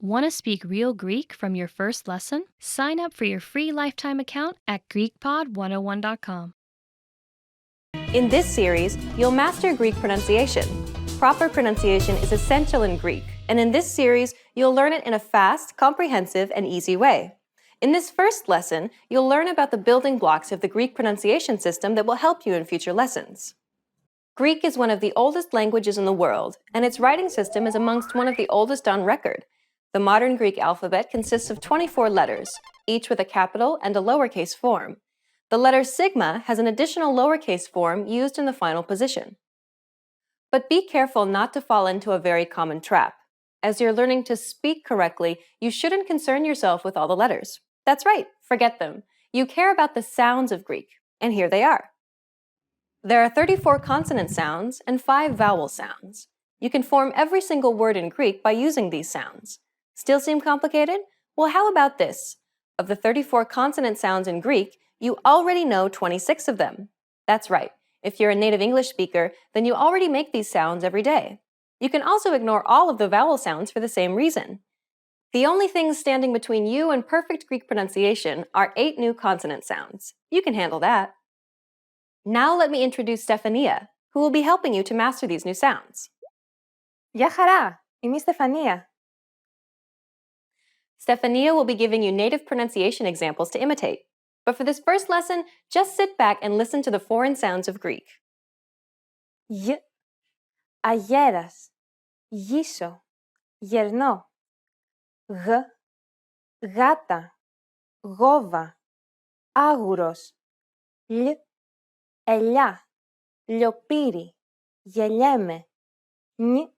Want to speak real Greek from your first lesson? Sign up for your free lifetime account at GreekPod101.com. In this series, you'll master Greek pronunciation. Proper pronunciation is essential in Greek, and in this series, you'll learn it in a fast, comprehensive, and easy way. In this first lesson, you'll learn about the building blocks of the Greek pronunciation system that will help you in future lessons. Greek is one of the oldest languages in the world, and its writing system is amongst one of the oldest on record. The modern Greek alphabet consists of 24 letters, each with a capital and a lowercase form. The letter sigma has an additional lowercase form used in the final position. But be careful not to fall into a very common trap. As you're learning to speak correctly, you shouldn't concern yourself with all the letters. That's right, forget them. You care about the sounds of Greek, and here they are. There are 34 consonant sounds and 5 vowel sounds. You can form every single word in Greek by using these sounds. Still seem complicated? Well, how about this? Of the 34 consonant sounds in Greek, you already know 26 of them. That's right. If you're a native English speaker, then you already make these sounds every day. You can also ignore all of the vowel sounds for the same reason. The only things standing between you and perfect Greek pronunciation are 8 new consonant sounds. You can handle that. Now let me introduce Stefania, who will be helping you to master these new sounds. Γεια χαρά! Είμαι η Στεφανία. Stefania will be giving you native pronunciation examples to imitate. But for this first lesson, just sit back and listen to the foreign sounds of Greek. Γ, αγέρας, γύσω, γερνώ. Γ, γάτα, γόβα, άγουρος. Λ, ελιά, λιοπύρι, γελιέμαι. Νι,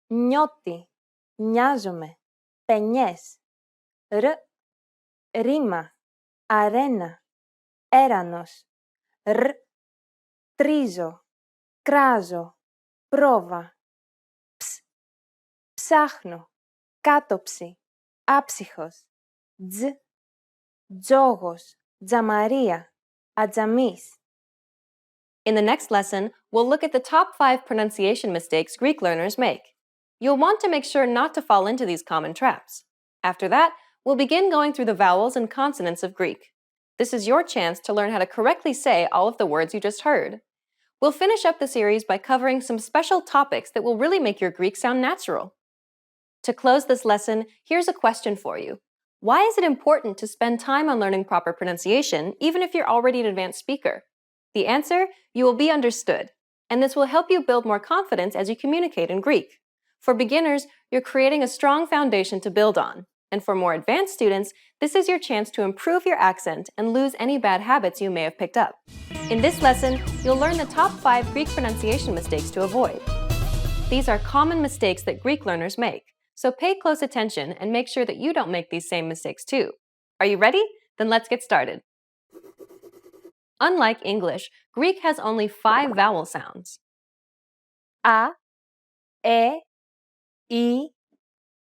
νιώτη, νοιάζομαι, πενιές. Ρ, ρήμα, αρένα, έρανος. Ρ, τρίζω, κράζω, πρόβα. Ψ, ψάχνω, κάτοψη, άψυχος. Τζ, τζόγος, τζαμαρία, ατζαμής. In the next lesson, we'll look at the top 5 pronunciation mistakes Greek learners make. You'll want to make sure not to fall into these common traps. After that, we'll begin going through the vowels and consonants of Greek. This is your chance to learn how to correctly say all of the words you just heard. We'll finish up the series by covering some special topics that will really make your Greek sound natural. To close this lesson, here's a question for you. Why is it important to spend time on learning proper pronunciation, even if you're already an advanced speaker? The answer, you will be understood, and this will help you build more confidence as you communicate in Greek. For beginners, you're creating a strong foundation to build on, and for more advanced students, this is your chance to improve your accent and lose any bad habits you may have picked up. In this lesson, you'll learn the top 5 Greek pronunciation mistakes to avoid. These are common mistakes that Greek learners make, so pay close attention and make sure that you don't make these same mistakes too. Are you ready? Then let's get started. Unlike English, Greek has only 5 vowel sounds. Α, ι,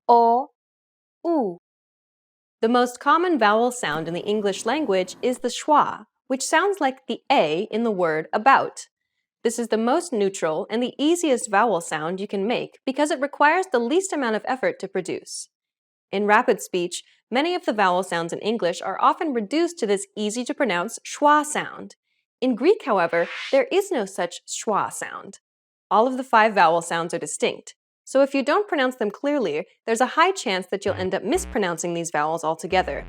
ο, ου. The most common vowel sound in the English language is the schwa, which sounds like the A in the word about. This is the most neutral and the easiest vowel sound you can make because it requires the least amount of effort to produce. In rapid speech, many of the vowel sounds in English are often reduced to this easy-to-pronounce schwa sound. In Greek, however, there is no such schwa sound. All of the 5 vowel sounds are distinct, so if you don't pronounce them clearly, there's a high chance that you'll end up mispronouncing these vowels altogether.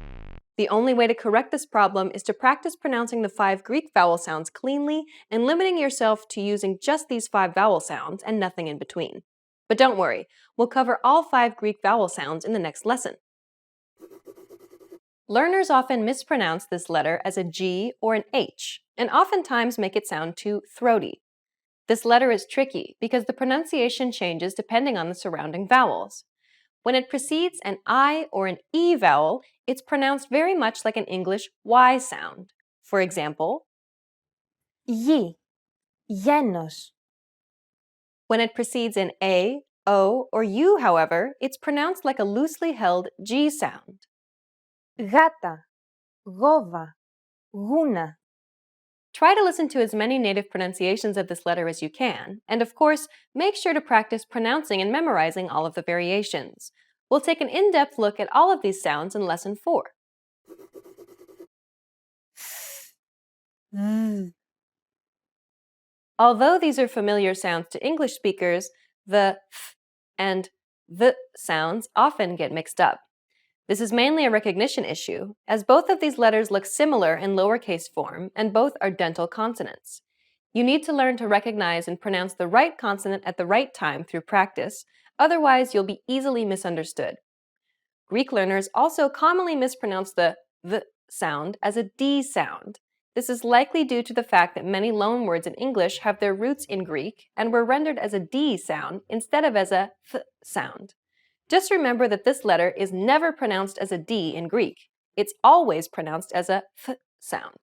The only way to correct this problem is to practice pronouncing the 5 Greek vowel sounds cleanly and limiting yourself to using just these 5 vowel sounds and nothing in between. But don't worry, we'll cover all 5 Greek vowel sounds in the next lesson. Learners often mispronounce this letter as a G or an H, and oftentimes make it sound too throaty. This letter is tricky because the pronunciation changes depending on the surrounding vowels. When it precedes an I or an E vowel, it's pronounced very much like an English Y sound. For example, Γη, γένος. When it precedes an A, O, or U, however, it's pronounced like a loosely held G sound. Γάτα, γόβα, γούνα. Try to listen to as many native pronunciations of this letter as you can, and of course, make sure to practice pronouncing and memorizing all of the variations. We'll take an in-depth look at all of these sounds in Lesson 4. Although these are familiar sounds to English speakers, the th and the sounds often get mixed up. This is mainly a recognition issue, as both of these letters look similar in lowercase form and both are dental consonants. You need to learn to recognize and pronounce the right consonant at the right time through practice, otherwise you'll be easily misunderstood. Greek learners also commonly mispronounce the th sound as a d sound. This is likely due to the fact that many loanwords in English have their roots in Greek and were rendered as a d sound instead of as a th sound. Just remember that this letter is never pronounced as a d in Greek. It's always pronounced as a th sound.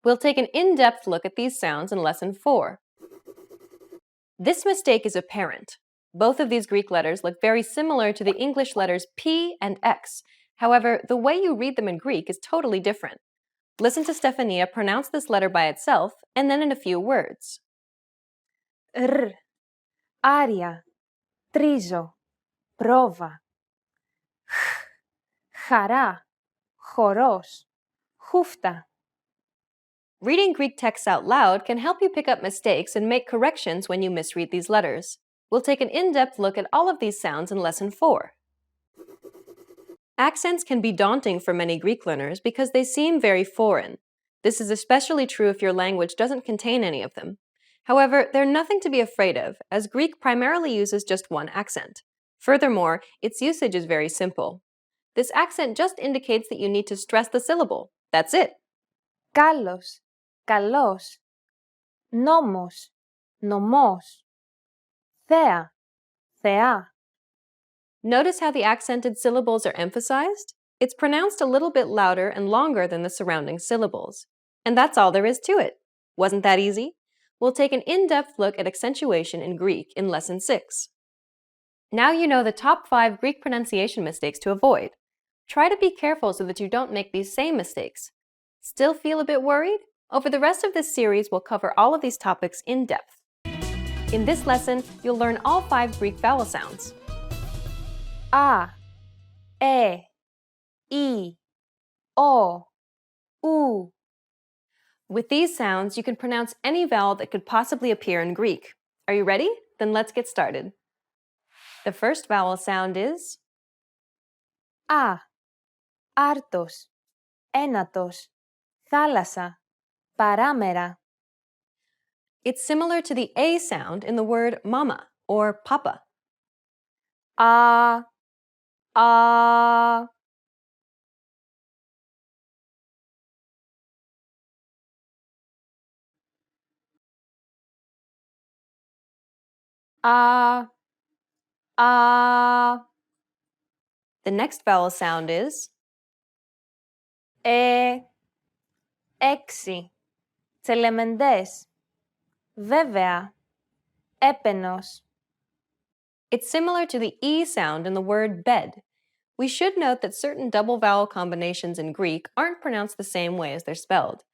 We'll take an in-depth look at these sounds in Lesson 4. This mistake is apparent. Both of these Greek letters look very similar to the English letters P and X. However, the way you read them in Greek is totally different. Listen to Stefania pronounce this letter by itself and then in a few words. R, aria, τρίζω, πρόβα. Χαρά, χορός, χούφτα. Reading Greek texts out loud can help you pick up mistakes and make corrections when you misread these letters. We'll take an in-depth look at all of these sounds in Lesson 4. Accents can be daunting for many Greek learners because they seem very foreign. This is especially true if your language doesn't contain any of them. However, they're nothing to be afraid of, as Greek primarily uses just one accent. Furthermore, its usage is very simple. This accent just indicates that you need to stress the syllable. That's it. Κάλος, καλός. Νόμος, νομός. Θέα, θεά. Notice how the accented syllables are emphasized? It's pronounced a little bit louder and longer than the surrounding syllables. And that's all there is to it. Wasn't that easy? We'll take an in-depth look at accentuation in Greek in Lesson 6. Now you know the top 5 Greek pronunciation mistakes to avoid. Try to be careful so that you don't make these same mistakes. Still feel a bit worried? Over the rest of this series, we'll cover all of these topics in depth. In this lesson, you'll learn all 5 Greek vowel sounds. Α, ι, ο, ου. With these sounds, you can pronounce any vowel that could possibly appear in Greek. Are you ready? Then let's get started. The first vowel sound is Α, άρτος, ένατος, θάλασσα, παράμερα. It's similar to the A sound in the word mama or papa. Α, α. Α, α. The next vowel sound is έξι, τσελεμεντές, βέβαια, έπαινος. It's similar to the E sound in the word bed. We should note that certain double vowel combinations in Greek aren't pronounced the same way as they're spelled.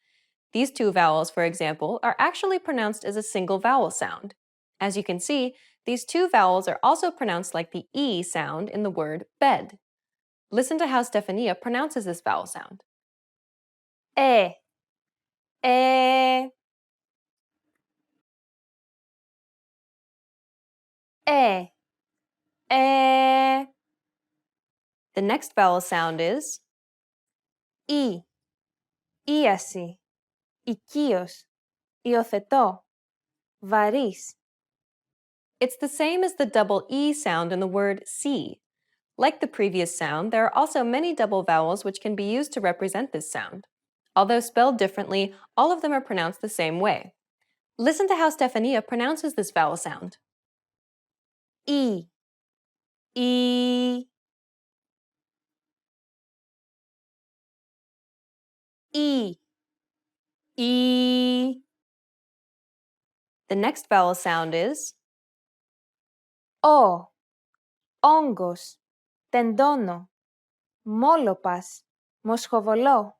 These two vowels, for example, are actually pronounced as a single vowel sound. As you can see, these two vowels are also pronounced like the E sound in the word bed. Listen to how Stefania pronounces this vowel sound. ε, ε. The next vowel sound is ίαση, οικείος, υιοθετώ, βαρύς. It's the same as the double E sound in the word see. Like the previous sound, there are also many double vowels which can be used to represent this sound. Although spelled differently, all of them are pronounced the same way. Listen to how Stefania pronounces this vowel sound. Ι, ι, ι, ι. The next vowel sound is Ο, όγκος, τεντώνω, μόλοπας, μοσχοβολώ.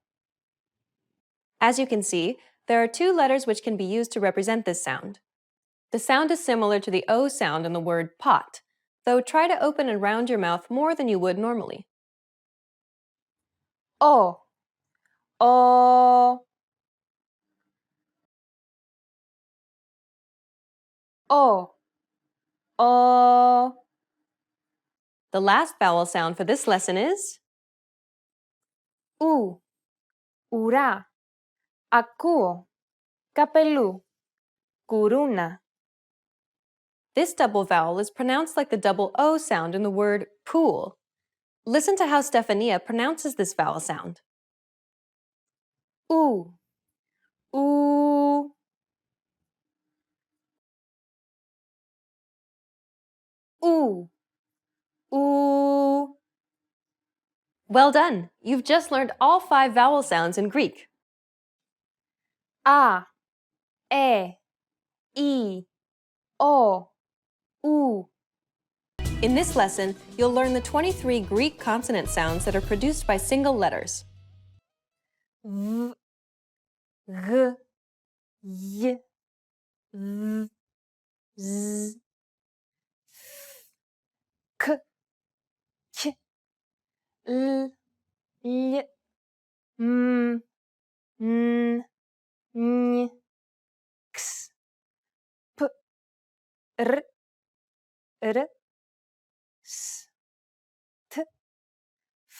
As you can see, there are 2 letters which can be used to represent this sound. The sound is similar to the O sound in the word pot, though try to open and round your mouth more than you would normally. O, O, O, O. The last vowel sound for this lesson is Ου, ουρά, ακούω, καπελού, κουρούνα. This double vowel is pronounced like the double O sound in the word pool. Listen to how Stefania pronounces this vowel sound. Ου, ου, ου, ου. Well done! You've just learned all 5 vowel sounds in Greek. Α, ι, ο, ου. In this lesson, you'll learn the 23 Greek consonant sounds that are produced by single letters. Β, γ, γ, β, ζ, κ, κ, λ, λ, μ, ν, ν, ξ, π, ρ, ρ, σ, τ, φ,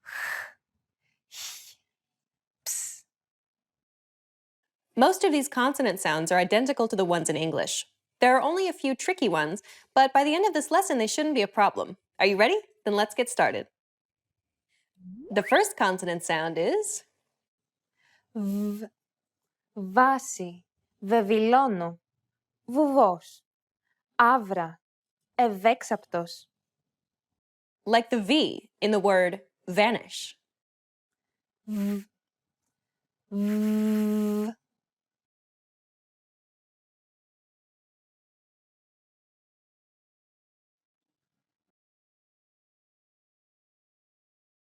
χ, ψ. Most of these consonant sounds are identical to the ones in English. There are only a few tricky ones, but by the end of this lesson, they shouldn't be a problem. Are you ready? Then let's get started. The first consonant sound is Β, βάση, βεβηλώνω, βουβός, άβρα, ευέξαπτος. like the V in the word vanish. Β, β,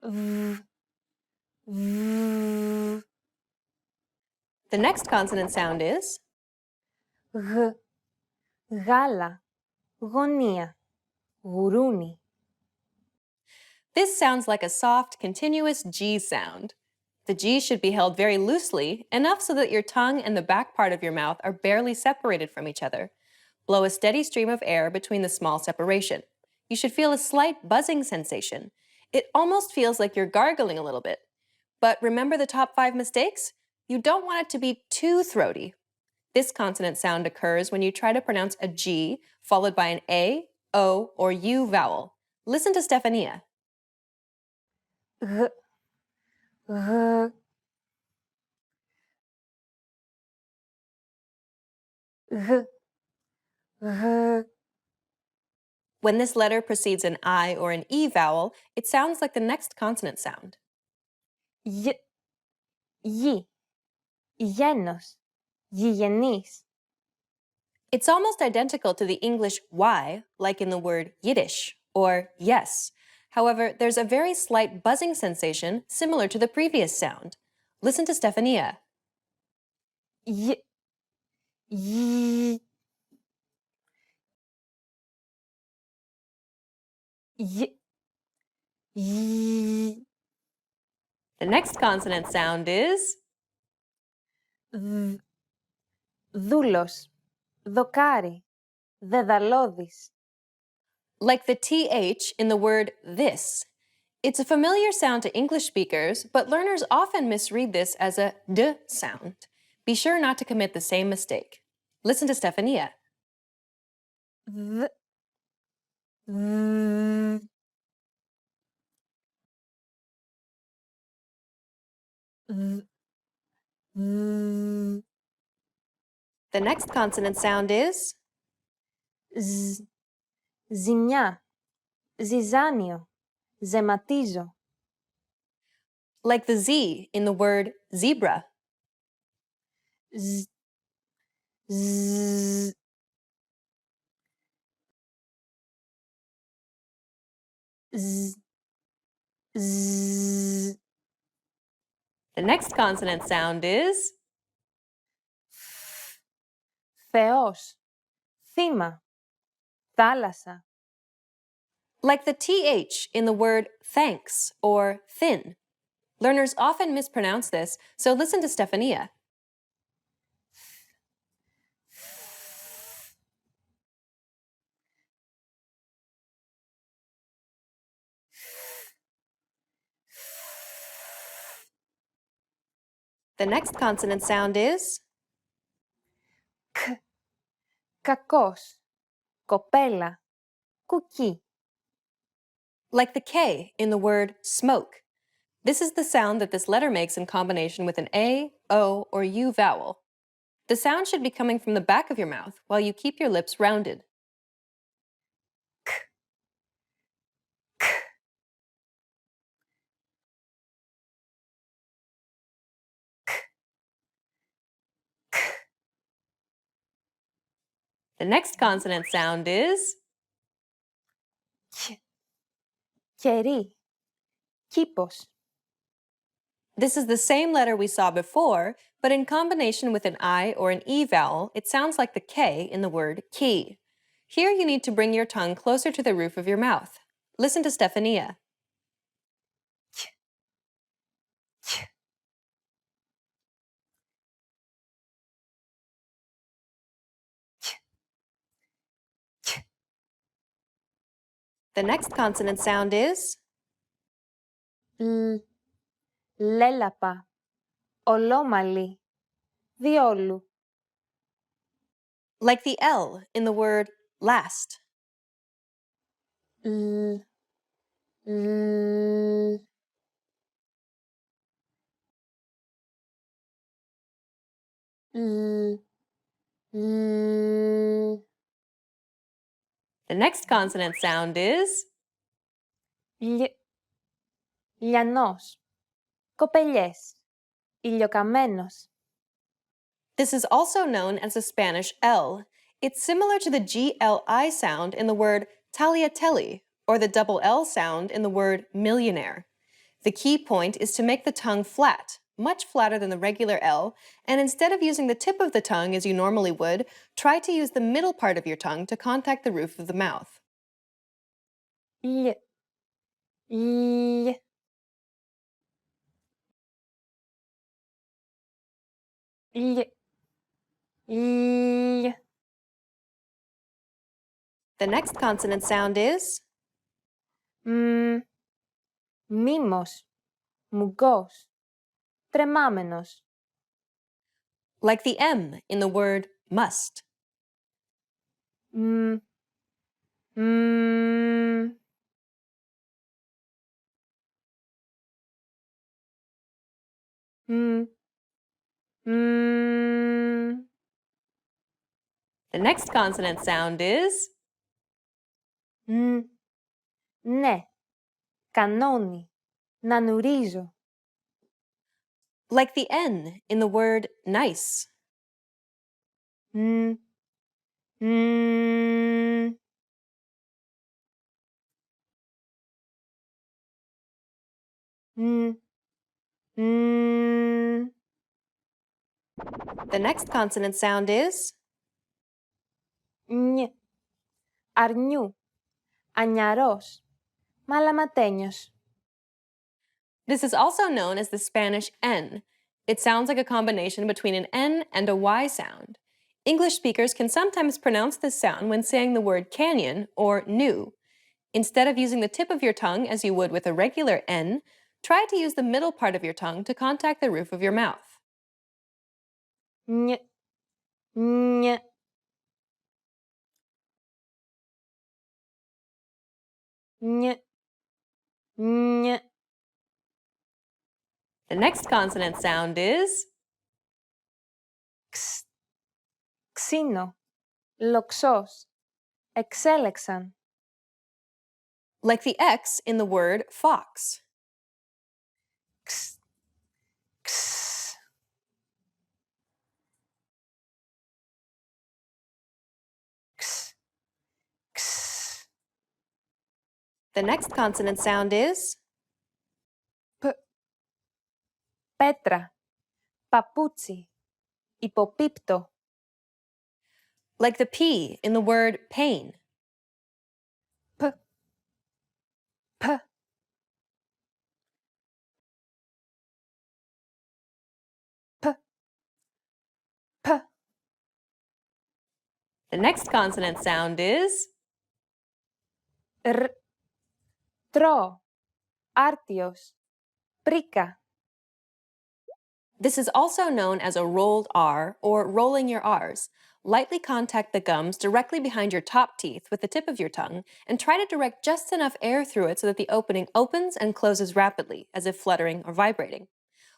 β, β. The next consonant sound is Γ, γάλα, γωνία, γουρούνι. this sounds like a soft, continuous G sound. The G should be held very loosely, enough so that your tongue and the back part of your mouth are barely separated from each other. Blow a steady stream of air between the small separation. You should feel a slight buzzing sensation. It almost feels like you're gargling a little bit. But remember the top 5 mistakes? You don't want it to be too throaty. This consonant sound occurs when you try to pronounce a G followed by an A, O, or U vowel. Listen to Stefania. Γ, γ, γ, γ. When this letter precedes an I or an E vowel, it sounds like the next consonant sound. Γ, γη, γένος, γηγενής. It's almost identical to the English Y, like in the word Yiddish or yes. However, there's a very slight buzzing sensation similar to the previous sound. Listen to Stefania. Γ, γη, γη, γη. The next consonant sound is Δ, δούλος, δοκάρι, δεδαλώδης. like the TH in the word this. It's a familiar sound to English speakers, but learners often misread this as a D sound. Be sure not to commit the same mistake. Listen to Stefania. Δ, δ, δ, δ. The next consonant sound is Ζ, ζημιά, ζυζάνιο, ζεματίζω. like the Z in the word zebra. Ζ, ζ, ζ, ζ. The next consonant sound is Θεός, θύμα, θάλασσα. Like the TH in the word thanks or thin. Learners often mispronounce this, so listen to Stefania. The next consonant sound is Κακός, κοπέλα, κουκί. like the K in the word smoke. This is the sound that this letter makes in combination with an A, O, or U vowel. The sound should be coming from the back of your mouth while you keep your lips rounded. The next consonant sound is Κερί, κήπος. this is the same letter we saw before, but in combination with an I or an E vowel, it sounds like the K in the word key. Here you need to bring your tongue closer to the roof of your mouth. Listen to Stefania. The next consonant sound is Λέλαπα, ολόμαλη, διόλου. like the L in the word last. Λ, λ, λ, λ. The next consonant sound is Λιανός, κοπελιές, ηλιοκαμένος. This is also known as the Spanish L. It's similar to the GLI sound in the word tagliatelle, or the double L sound in the word millionaire. The key point is to make the tongue flat, much flatter than the regular L, and instead of using the tip of the tongue as you normally would, try to use the middle part of your tongue to contact the roof of the mouth. Λ, λ. Λ, λ. The next consonant sound is Μίμος, μουγκός, τρεμάμενος. like the M in the word must. Μ, μ, μ, μ. The next consonant sound is Ναι, κανόνι, να νουρίζω. like the N in the word nice. Μ, μ, μ, μ. The next consonant sound is Νι, αρνιού, ανιαρός, μαλαματένιος. This is also known as the Spanish N. It sounds like a combination between an N and a Y sound. English speakers can sometimes pronounce this sound when saying the word canyon or new. Instead of using the tip of your tongue as you would with a regular N, try to use the middle part of your tongue to contact the roof of your mouth. Νι, νι. Νι, νι. The next consonant sound is Ξ, ξύνο, λοξός, εξέλεξαν. like the X in the word fox. Ξ, ξ. Ξ, ξ. The next consonant sound is Π, πέτρα, παπούτσι, υποπίπτω. Like the P in the word pain. P, P, P, P. The next consonant sound is R, tro, artios, prica. This is also known as a rolled R or rolling your R's. Lightly contact the gums directly behind your top teeth with the tip of your tongue and try to direct just enough air through it so that the opening opens and closes rapidly, as if fluttering or vibrating.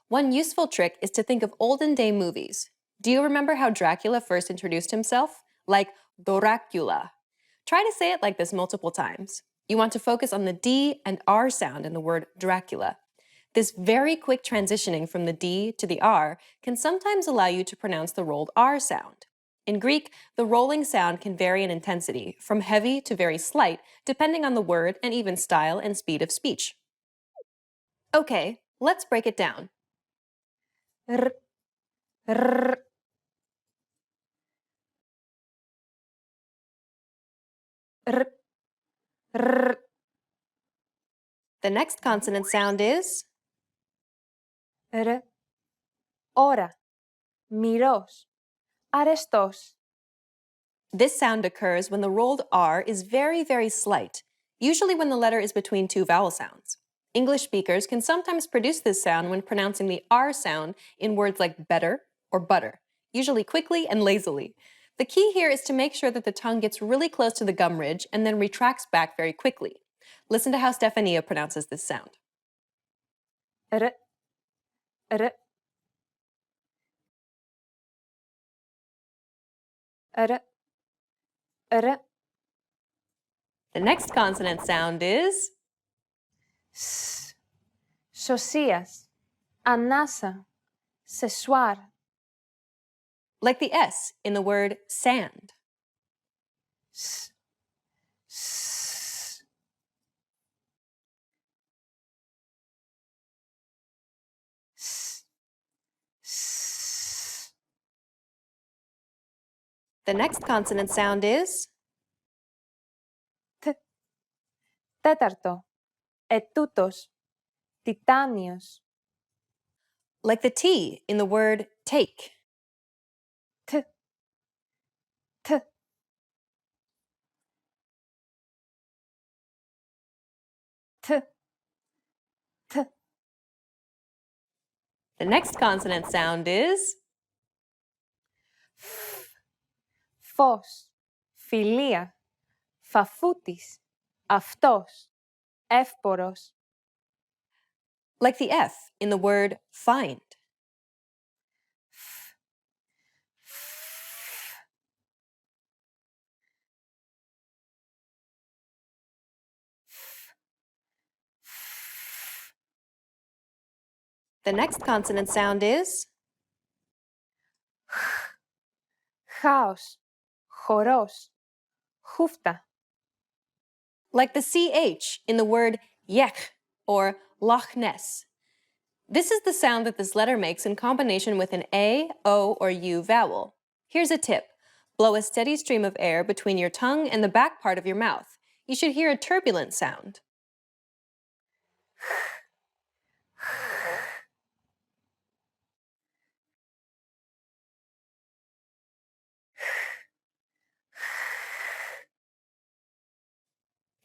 One useful trick is to think of olden day movies. Do you remember how Dracula first introduced himself? Like Doracula. Try to say it like this multiple times. You want to focus on the D and R sound in the word Dracula. This very quick transitioning from the D to the R can sometimes allow you to pronounce the rolled R sound. In Greek, the rolling sound can vary in intensity, from heavy to very slight, depending on the word and even style and speed of speech. Okay, let's break it down. R, r, r, r. The next consonant sound is R, ora, miros, arestos. this sound occurs when the rolled R is very, very slight, usually when the letter is between two vowel sounds. English speakers can sometimes produce this sound when pronouncing the R sound in words like better or butter, usually quickly and lazily. The key here is to make sure that the tongue gets really close to the gum ridge and then retracts back very quickly. Listen to how Stefania pronounces this sound. R, r, r, r. The next consonant sound is S, sosias, anasa, sesuar. like the S in the word sand. S, s, s, s. The next consonant sound is T, τέταρτο, ετούτος, τιτάνιος. like the T in the word take. T, t, t, t. The next consonant sound is Φως, φιλία, φαφούτης, αυτός, εύπορος. like the F in the word find. The next consonant sound is Χάος, χορός, χούφτα. like the CH in the word yech or Loch Ness. This is the sound that this letter makes in combination with an A, O, or U vowel. Here's a tip. Blow a steady stream of air between your tongue and the back part of your mouth. You should hear a turbulent sound.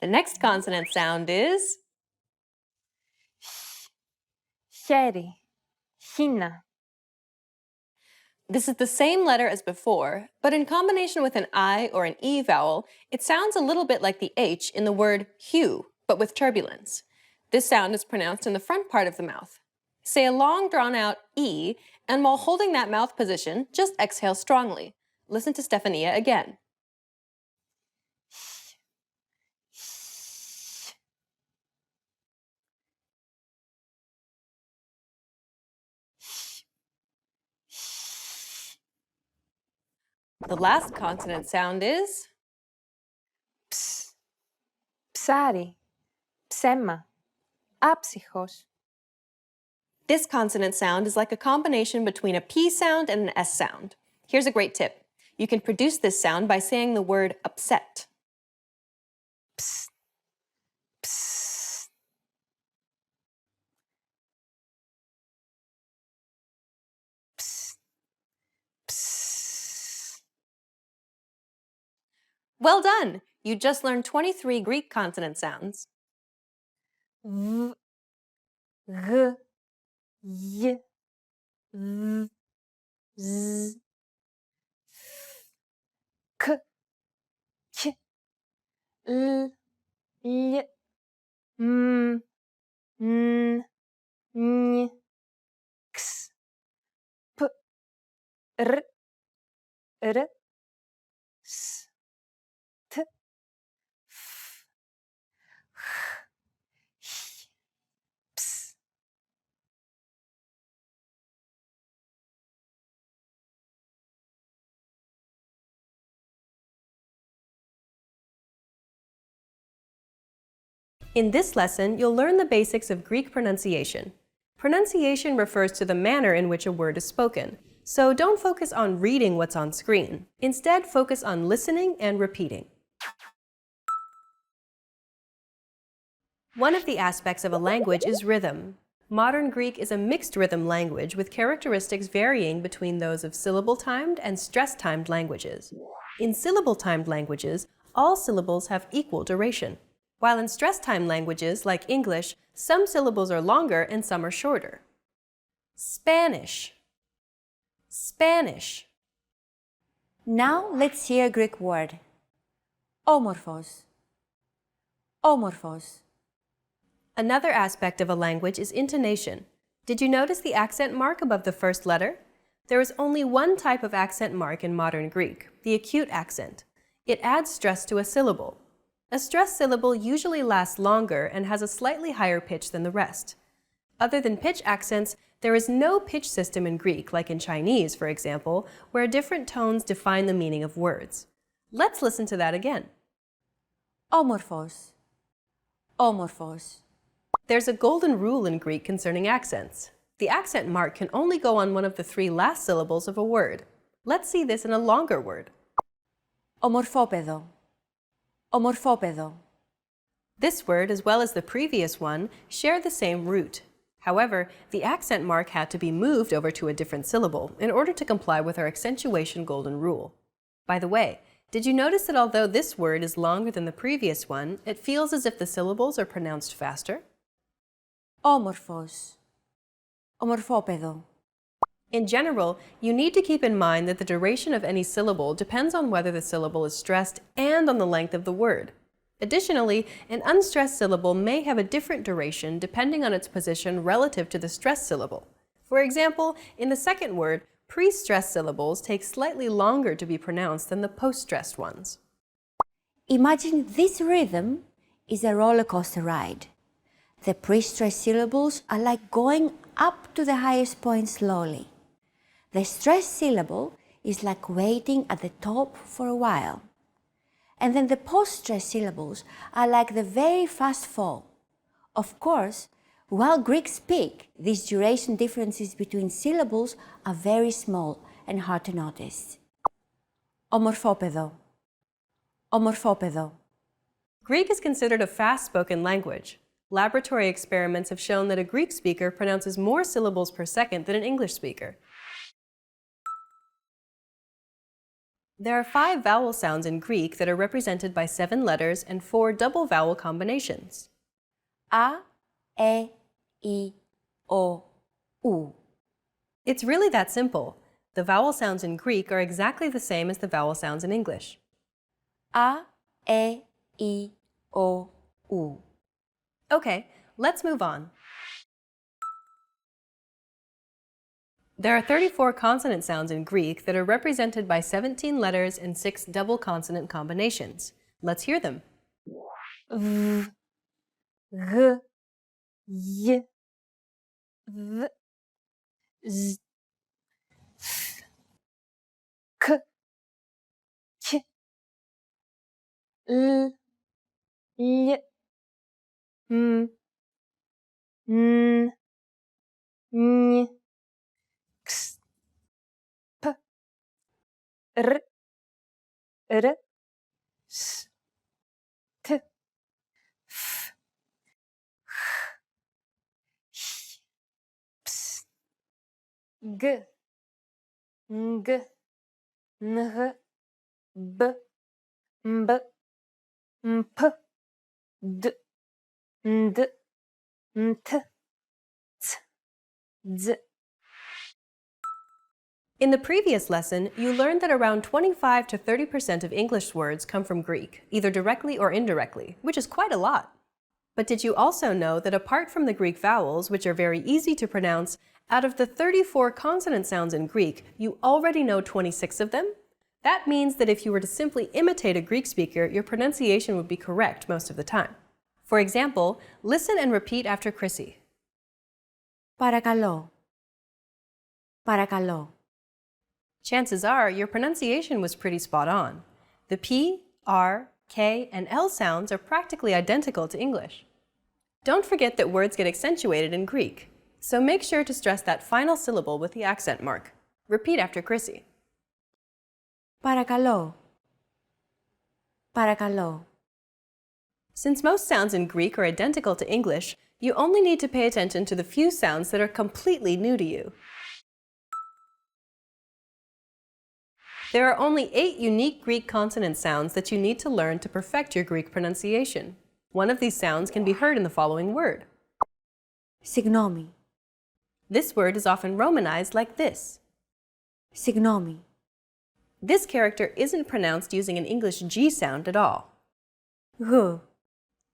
The next consonant sound is Χέρι, χίνα. this is the same letter as before, but in combination with an I or an E vowel, it sounds a little bit like the H in the word hue, but with turbulence. This sound is pronounced in the front part of the mouth. Say a long drawn-out E, and while holding that mouth position, just exhale strongly. Listen to Stefania again. The last consonant sound is Ψ, ψάρι, ψέμα, άψυχος. this consonant sound is like a combination between a P sound and an S sound. Here's a great tip. You can produce this sound by saying the word upset. Ps, ps, ps, ps. Well done! You just learned 23 Greek consonant sounds. V, g, y, v, z, k, k, l, y, m, n, ñ, x, p, r, r, s, t, f, h, ps. In this lesson, you'll learn the basics of Greek pronunciation. Pronunciation refers to the manner in which a word is spoken, so don't focus on reading what's on screen. Instead, focus on listening and repeating. One of the aspects of a language is rhythm. Modern Greek is a mixed rhythm language with characteristics varying between those of syllable-timed and stress-timed languages. In syllable-timed languages, all syllables have equal duration, while in stress-timed languages like English, some syllables are longer and some are shorter. Spanish, Spanish. Now let's hear a Greek word. Όμορφος. Όμορφος. Another aspect of a language is intonation. Did you notice the accent mark above the first letter? There is only one type of accent mark in modern Greek, the acute accent. It adds stress to a syllable. A stressed syllable usually lasts longer and has a slightly higher pitch than the rest. Other than pitch accents, there is no pitch system in Greek, like in Chinese, for example, where different tones define the meaning of words. Let's listen to that again. Όμορφος. Όμορφος. There's a golden rule in Greek concerning accents. The accent mark can only go on one of the three last syllables of a word. Let's see this in a longer word. Ομορφόπεδο. Ομορφόπεδο. This word, as well as the previous one, share the same root. However, the accent mark had to be moved over to a different syllable in order to comply with our accentuation golden rule. By the way, did you notice that although this word is longer than the previous one, it feels as if the syllables are pronounced faster? Όμορφος. Ομορφόπεδο. In general, you need to keep in mind that the duration of any syllable depends on whether the syllable is stressed and on the length of the word. Additionally, an unstressed syllable may have a different duration depending on its position relative to the stressed syllable. For example, in the second word, pre-stressed syllables take slightly longer to be pronounced than the post-stressed ones. Imagine this rhythm is a roller coaster ride. The pre-stressed syllables are like going up to the highest point slowly. The stressed syllable is like waiting at the top for a while. And then the post-stressed syllables are like the very fast fall. Of course, while Greeks speak, these duration differences between syllables are very small and hard to notice. Ομορφόπεδο. Ομορφόπεδο. Greek is considered a fast-spoken language. Laboratory experiments have shown that a Greek speaker pronounces more syllables per second than an English speaker. There are 5 vowel sounds in Greek that are represented by 7 letters and 4 double vowel combinations. A, E, I, O, U. It's really that simple. The vowel sounds in Greek are exactly the same as the vowel sounds in English. A, E, I, O, U. Okay, let's move on. There are 34 consonant sounds in Greek that are represented by 17 letters and 6 double consonant combinations. Let's hear them. V, G, Y, V, Z, F, K, K, L, Y, M, N, Ñ, X, P, R, r, s, t, f, h, ps, g, ng, ng, b, mb, mp, d, nd, nt, ts, dz. In the previous lesson, you learned that around 25 to 30% of English words come from Greek, either directly or indirectly, which is quite a lot. But did you also know that apart from the Greek vowels, which are very easy to pronounce, out of the 34 consonant sounds in Greek, you already know 26 of them? That means that if you were to simply imitate a Greek speaker, your pronunciation would be correct most of the time. For example, listen and repeat after Chrissy. Παρακαλώ. Παρακαλώ. Chances are your pronunciation was pretty spot on. The P, R, K, and L sounds are practically identical to English. Don't forget that words get accentuated in Greek, so make sure to stress that final syllable with the accent mark. Repeat after Chrissy. Παρακαλώ. Παρακαλώ. Since most sounds in Greek are identical to English, you only need to pay attention to the few sounds that are completely new to you. There are only 8 unique Greek consonant sounds that you need to learn to perfect your Greek pronunciation. One of these sounds can be heard in the following word. Συγγνώμη. This word is often romanized like this. Συγγνώμη. This character isn't pronounced using an English G sound at all. Γ.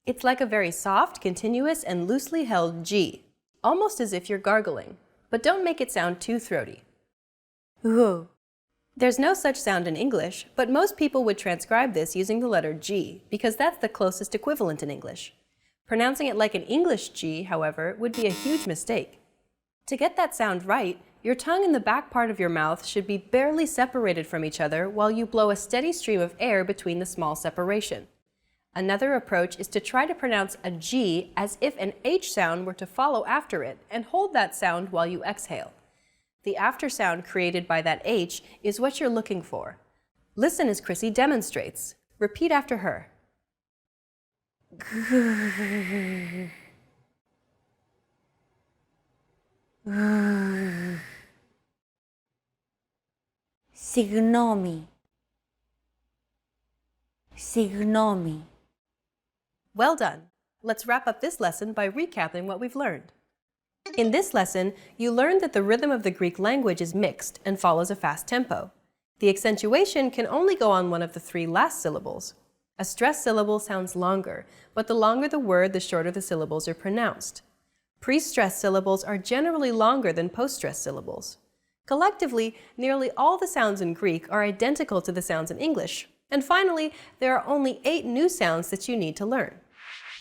It's like a very soft, continuous, and loosely held G, almost as if you're gargling, but don't make it sound too throaty. Γ. There's no such sound in English, but most people would transcribe this using the letter G because that's the closest equivalent in English. Pronouncing it like an English G, however, would be a huge mistake. To get that sound right, your tongue and the back part of your mouth should be barely separated from each other while you blow a steady stream of air between the small separation. Another approach is to try to pronounce a G as if an H sound were to follow after it and hold that sound while you exhale. The after sound created by that H is what you're looking for. Listen as Chrissy demonstrates. Repeat after her. Συγγνώμη. Συγγνώμη. Well done. Let's wrap up this lesson by recapping what we've learned. In this lesson, you learned that the rhythm of the Greek language is mixed and follows a fast tempo. The accentuation can only go on one of the 3 last syllables. A stressed syllable sounds longer, but the longer the word, the shorter the syllables are pronounced. Pre-stressed syllables are generally longer than post-stressed syllables. Collectively, nearly all the sounds in Greek are identical to the sounds in English. And finally, there are only 8 new sounds that you need to learn.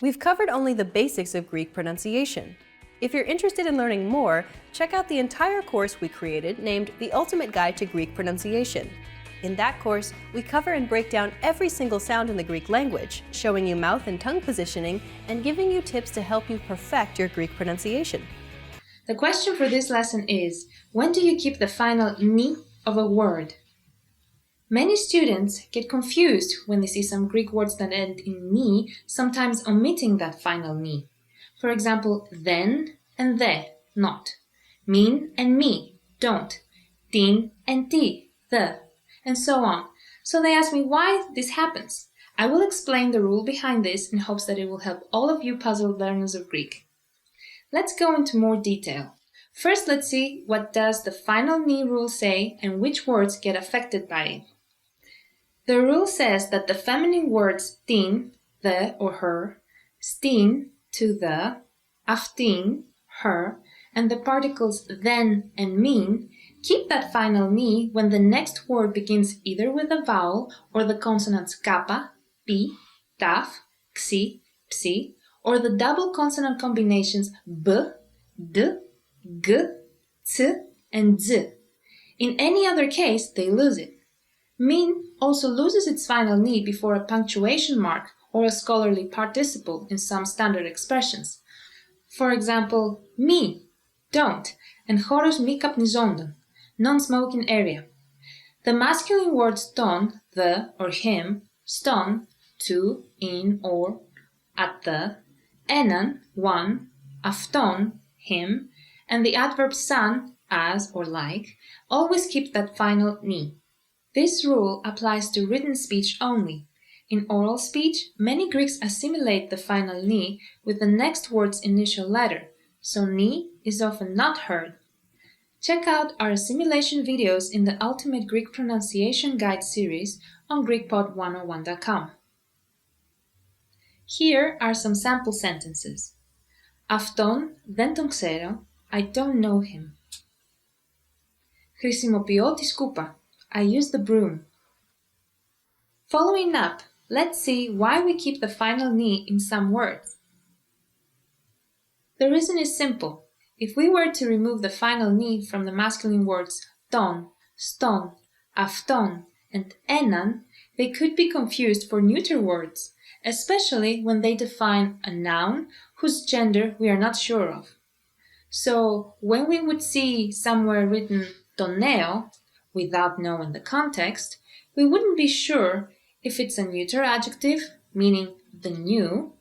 We've covered only the basics of Greek pronunciation. If you're interested in learning more, check out the entire course we created named The Ultimate Guide to Greek Pronunciation. In that course, we cover and break down every single sound in the Greek language, showing you mouth and tongue positioning and giving you tips to help you perfect your Greek pronunciation. The question for this lesson is, when do you keep the final ni of a word? Many students get confused when they see some Greek words that end in ni, sometimes omitting that final ni. For example, then and the, not. Min and me, don't. Tin and ti, the, and so on. So they ask me why this happens. I will explain the rule behind this in hopes that it will help all of you puzzled learners of Greek. Let's go into more detail. First, let's see what does the final ni rule say and which words get affected by it. The rule says that the feminine words tin, the or her, stin, to the, aftin, her, and the particles then and min keep that final ni when the next word begins either with a vowel or the consonants kappa, pi, taf, xi, psi, or the double consonant combinations b, d, g, t, and z. In any other case, they lose it. Min also loses its final ni before a punctuation mark or a scholarly participle in some standard expressions. For example, mi, don't, and χώρος μη καπνιζόντων, non-smoking area. The masculine words ton, the or him, ston, to, in, or, at the, έναν, one, αυτόν, him, and the adverb σαν, as or like, always keep that final ni. This rule applies to written speech only. In oral speech, many Greeks assimilate the final ni with the next word's initial letter, so ni is often not heard. Check out our assimilation videos in the Ultimate Greek Pronunciation Guide series on GreekPod101.com. Here are some sample sentences. Αυτόν δεν τον ξέρω, I don't know him. Χρησιμοποιώ τη σκούπα, I use the broom. Following up, let's see why we keep the final ni in some words. The reason is simple. If we were to remove the final ni from the masculine words ton, ston, αυτόν, and έναν, they could be confused for neuter words, especially when they define a noun whose gender we are not sure of. So when we would see somewhere written τον νέο, without knowing the context, we wouldn't be sure if it's a neuter adjective, meaning the new,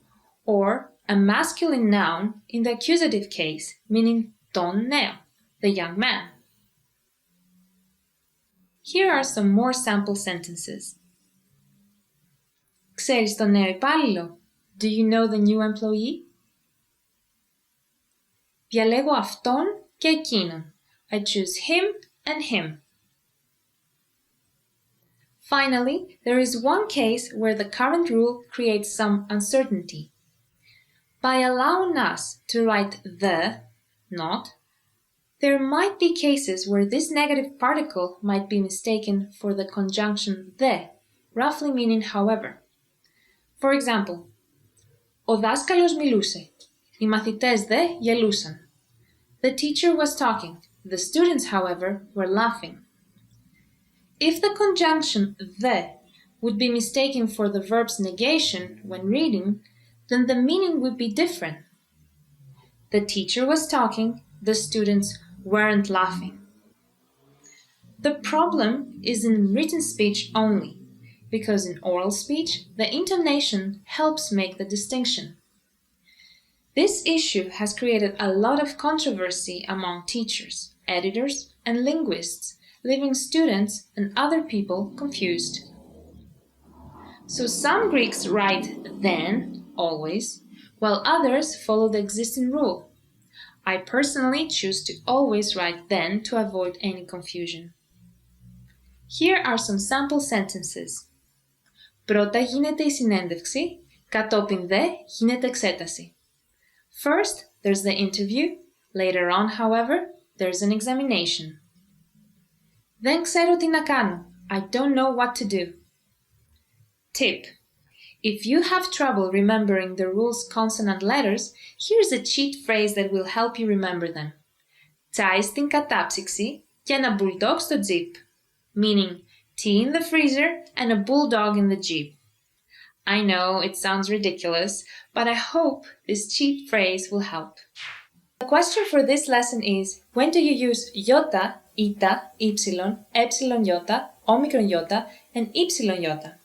or a masculine noun in the accusative case, meaning τον νέο, the young man. Here are some more sample sentences. Ξέρεις τον νέο υπάλληλο? Do you know the new employee? Διαλέγω αυτόν και εκείνον. I choose him and him. Finally, there is one case where the current rule creates some uncertainty. By allowing us to write the, not, there might be cases where this negative particle might be mistaken for the conjunction the, roughly meaning however. For example, ο δάσκαλος μιλούσε, οι μαθητές δε γελούσαν. The teacher was talking, the students, however, were laughing. If the conjunction the would be mistaken for the verb's negation when reading, then the meaning would be different. The teacher was talking, the students weren't laughing. The problem is in written speech only, because in oral speech, the intonation helps make the distinction. This issue has created a lot of controversy among teachers, editors, and linguists, leaving students and other people confused. So some Greeks write then, always, while others follow the existing rule. I personally choose to always write then to avoid any confusion. Here are some sample sentences. Πρώτα γίνεται η συνέντευξη, κατόπιν δε γίνεται εξέταση. First, there's the interview. Later on, however, there's an examination. Δεν ξέρω τι να κάνω. I don't know what to do. Tip. If you have trouble remembering the rule's consonant letters, here's a cheat phrase that will help you remember them. Τσάι στην κατάψυξη και ένα bulldog στο jeep. Meaning, tea in the freezer and a bulldog in the jeep. I know it sounds ridiculous, but I hope this cheat phrase will help. The question for this lesson is, when do you use iota, ita, epsilon, epsilon iota, omicron iota, and epsilon iota?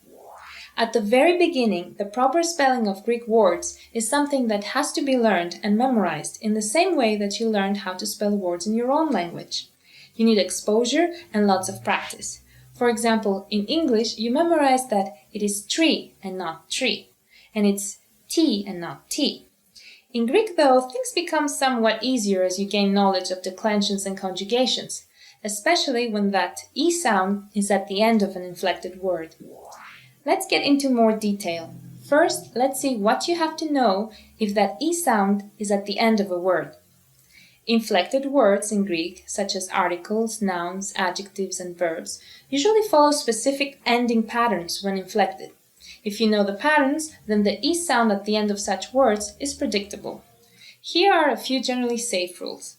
At the very beginning, the proper spelling of Greek words is something that has to be learned and memorized in the same way that you learned how to spell words in your own language. You need exposure and lots of practice. For example, in English, you memorize that it is tree and not tree, and it's tea and not tea. In Greek, though, things become somewhat easier as you gain knowledge of declensions and conjugations, especially when that E sound is at the end of an inflected word. Let's get into more detail. First, let's see what you have to know if that E sound is at the end of a word. Inflected words in Greek, such as articles, nouns, adjectives, and verbs, usually follow specific ending patterns when inflected. If you know the patterns, then the E sound at the end of such words is predictable. Here are a few generally safe rules.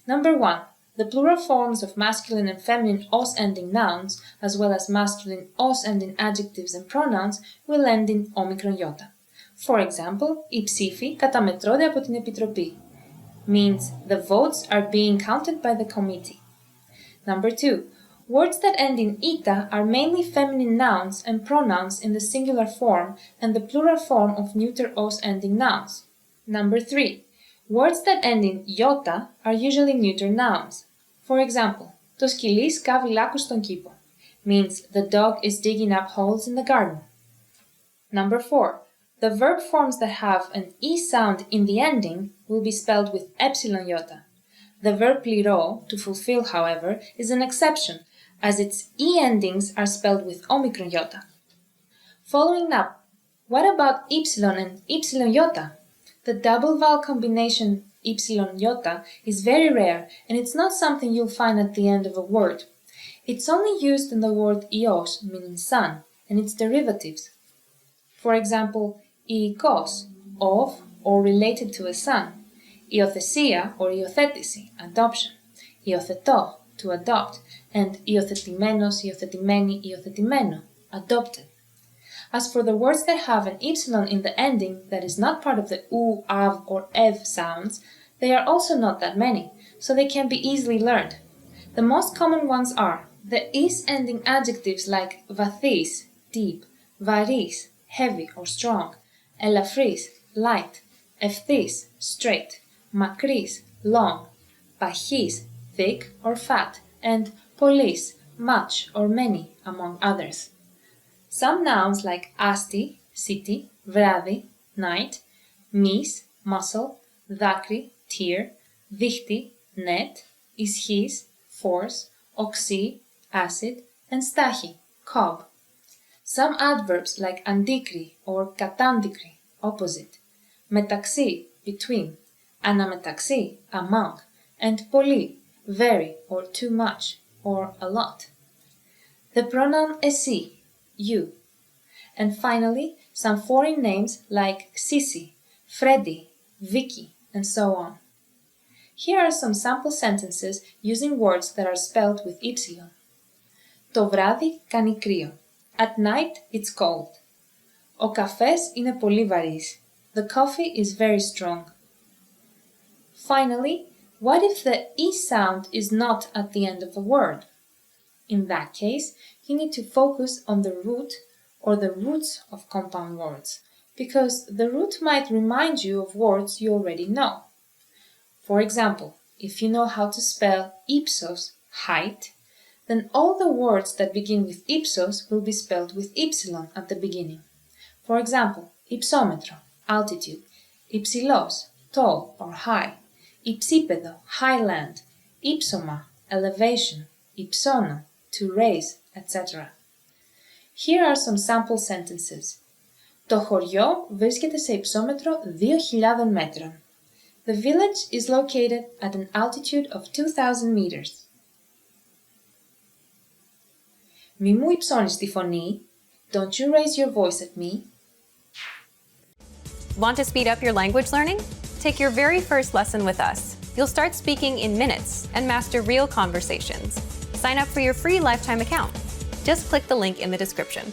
Number 1. The plural forms of masculine and feminine os ending nouns, as well as masculine os ending adjectives and pronouns, will end in omicron iota. For example, οι ψήφοι καταμετρώνται από την Επιτροπή means the votes are being counted by the committee. Number 2. Words that end in ita are mainly feminine nouns and pronouns in the singular form and the plural form of neuter os ending nouns. Number 3. Words that end in iota are usually neuter nouns. For example, το σκυλί σκάβει λάκκους στον κήπο means the dog is digging up holes in the garden. Number 4. The verb forms that have an e sound in the ending will be spelled with epsilon iota. The verb πληρώ, to fulfill, however, is an exception, as its e endings are spelled with omicron iota. Following up, what about epsilon and epsilon iota? The double vowel combination epsilon iota is very rare, and it's not something you'll find at the end of a word. It's only used in the word ios, meaning son, and its derivatives. For example, iikos, of or related to a son, υιοθεσία or υιοθέτηση, adoption, υιοθετώ, to adopt, and υιοθετημένος, υιοθετημένη, υιοθετημένο, adopted. As for the words that have an epsilon in the ending that is not part of the u, av, or ev sounds, they are also not that many, so they can be easily learned. The most common ones are the is ending adjectives like βαθύς, deep, βαρύς, heavy or strong, ελαφρύς, light, ευθύς, straight, μακρύς, long, παχύς, thick or fat, and πολύς, much or many, among others. Some nouns like asti, city, βράδυ, night, μυς, muscle, δάκρυ, tear, δίχτυ, net, ισχύς, force, οξύ, acid, and στάχη, cob. Some adverbs like αντίκρι or κατάντικρι, opposite, μεταξύ, between, αναμεταξύ, among, and πολύ, very or too much or a lot. The pronoun εσύ, you. And finally, some foreign names like Sisi, Freddy, Vicky, and so on. Here are some sample sentences using words that are spelled with ypsilon. Το βράδυ κάνει κρύο. At night it's cold. Ο καφές είναι πολύ βαρύς. The coffee is very strong. Finally, what if the e sound is not at the end of a word? In that case, you need to focus on the root or the roots of compound words, because the root might remind you of words you already know. For example, if you know how to spell ύψος, height, then all the words that begin with ύψος will be spelled with ypsilon at the beginning. For example, υψόμετρο, altitude, υψηλός, tall or high, υψίπεδο, highland, ύψωμα, elevation, υψώνω, to raise, etc. Here are some sample sentences. Το χωριό βρίσκεται σε υψόμετρο 2.000 μέτρων. The village is located at an altitude of 2,000 meters. Μη μου υψώνεις τη φωνή. Don't you raise your voice at me. Want to speed up your language learning? Take your very first lesson with us. You'll start speaking in minutes and master real conversations. Sign up for your free lifetime account. Just click the link in the description.